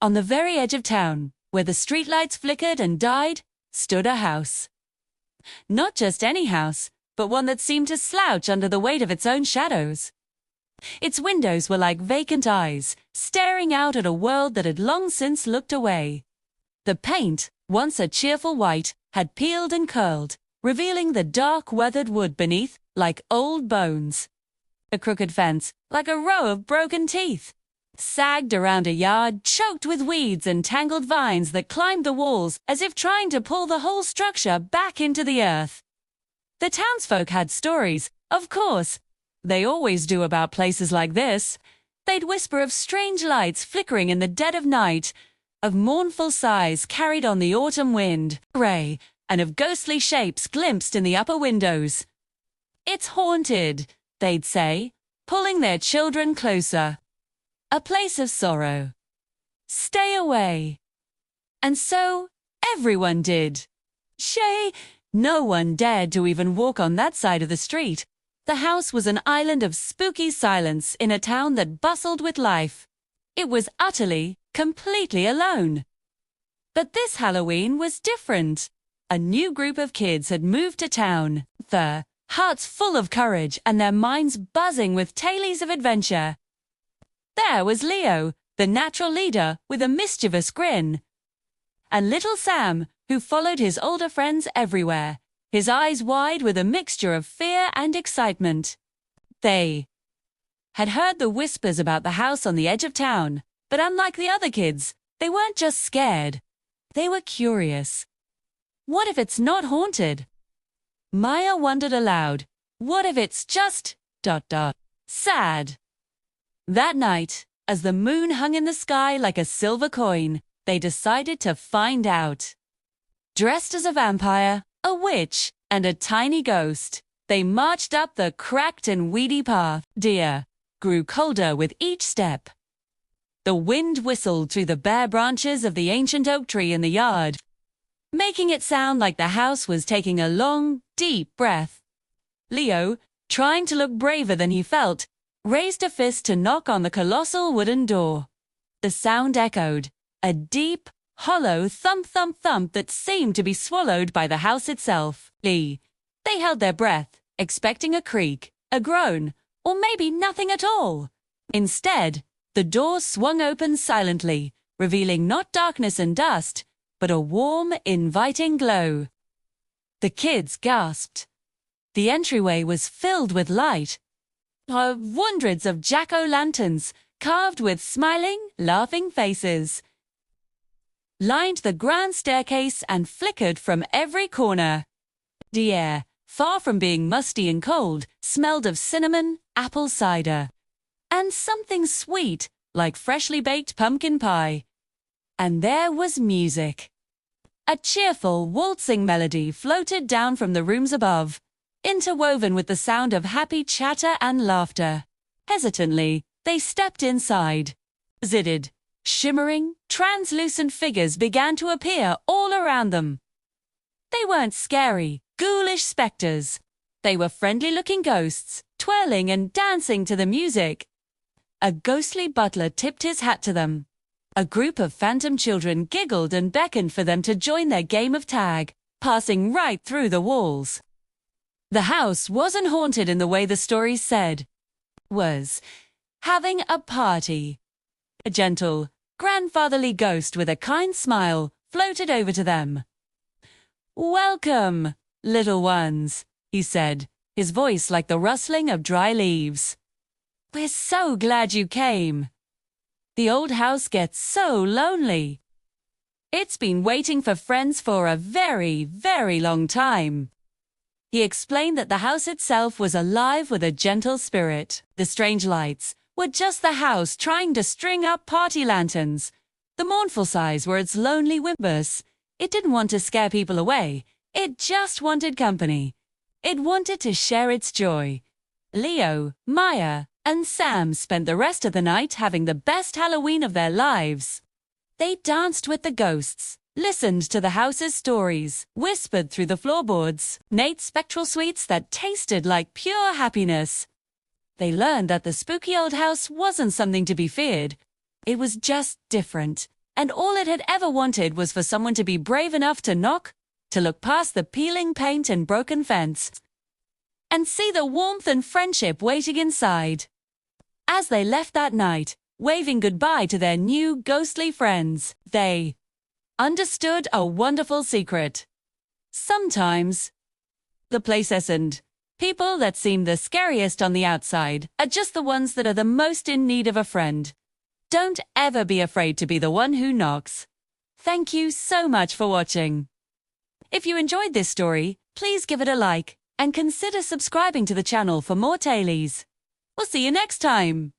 On the very edge of town, where the streetlights flickered and died, stood a house. Not just any house, but one that seemed to slouch under the weight of its own shadows. Its windows were like vacant eyes, staring out at a world that had long since looked away. The paint, once a cheerful white, had peeled and curled, revealing the dark, weathered wood beneath like old bones. A crooked fence, like a row of broken teeth, sagged around a yard choked with weeds and tangled vines that climbed the walls as if trying to pull the whole structure back into the earth. The townsfolk had stories, of course. They always do about places like this. They'd whisper of strange lights flickering in the dead of night, of mournful sighs carried on the autumn wind, grey, and of ghostly shapes glimpsed in the upper windows. "It's haunted," they'd say, pulling their children closer. "A place of sorrow. Stay away." And so everyone did. No one dared to even walk on that side of the street. The house was an island of spooky silence in a town that bustled with life. It was utterly, completely alone. But this Halloween was different. A new group of kids had moved to town, their hearts full of courage and their minds buzzing with tales of adventure. There was Leo, the natural leader, with a mischievous grin. And little Sam, who followed his older friends everywhere, his eyes wide with a mixture of fear and excitement. They had heard the whispers about the house on the edge of town, but unlike the other kids, they weren't just scared. They were curious. What if it's not haunted? Maya wondered aloud, what if it's just ... sad? That night, as the moon hung in the sky like a silver coin, they decided to find out. Dressed as a vampire, a witch, and a tiny ghost, they marched up the cracked and weedy path. Dear grew colder with each step. The wind whistled through the bare branches of the ancient oak tree in the yard, making it sound like the house was taking a long, deep breath. Leo, trying to look braver than he felt, raised a fist to knock on the colossal wooden door. The sound echoed, a deep, hollow thump-thump-thump that seemed to be swallowed by the house itself. They held their breath, expecting a creak, a groan, or maybe nothing at all. Instead, the door swung open silently, revealing not darkness and dust, but a warm, inviting glow. The kids gasped. The entryway was filled with light. Hundreds of jack-o'-lanterns, carved with smiling, laughing faces, lined the grand staircase and flickered from every corner. The air, far from being musty and cold, smelled of cinnamon, apple cider, and something sweet, like freshly baked pumpkin pie. And there was music. A cheerful, waltzing melody floated down from the rooms above, interwoven with the sound of happy chatter and laughter. Hesitantly, they stepped inside. Zidded, shimmering, translucent figures began to appear all around them. They weren't scary, ghoulish specters. They were friendly-looking ghosts, twirling and dancing to the music. A ghostly butler tipped his hat to them. A group of phantom children giggled and beckoned for them to join their game of tag, passing right through the walls. The house wasn't haunted in the way the stories said. It was having a party. A gentle, grandfatherly ghost with a kind smile floated over to them. "Welcome, little ones," he said, his voice like the rustling of dry leaves. "We're so glad you came. The old house gets so lonely. It's been waiting for friends for a very, very long time." He explained that the house itself was alive with a gentle spirit. The strange lights were just the house trying to string up party lanterns. The mournful sighs were its lonely whimpers. It didn't want to scare people away. It just wanted company. It wanted to share its joy. Leo, Maya, and Sam spent the rest of the night having the best Halloween of their lives. They danced with the ghosts, listened to the house's stories, whispered through the floorboards, ate spectral sweets that tasted like pure happiness. They learned that the spooky old house wasn't something to be feared. It was just different, and all it had ever wanted was for someone to be brave enough to knock, to look past the peeling paint and broken fence, and see the warmth and friendship waiting inside. As they left that night, waving goodbye to their new ghostly friends, they understood a wonderful secret. Sometimes, the places and people that seem the scariest on the outside are just the ones that are the most in need of a friend. Don't ever be afraid to be the one who knocks. Thank you so much for watching. If you enjoyed this story, please give it a like and consider subscribing to the channel for more tailies. We'll see you next time.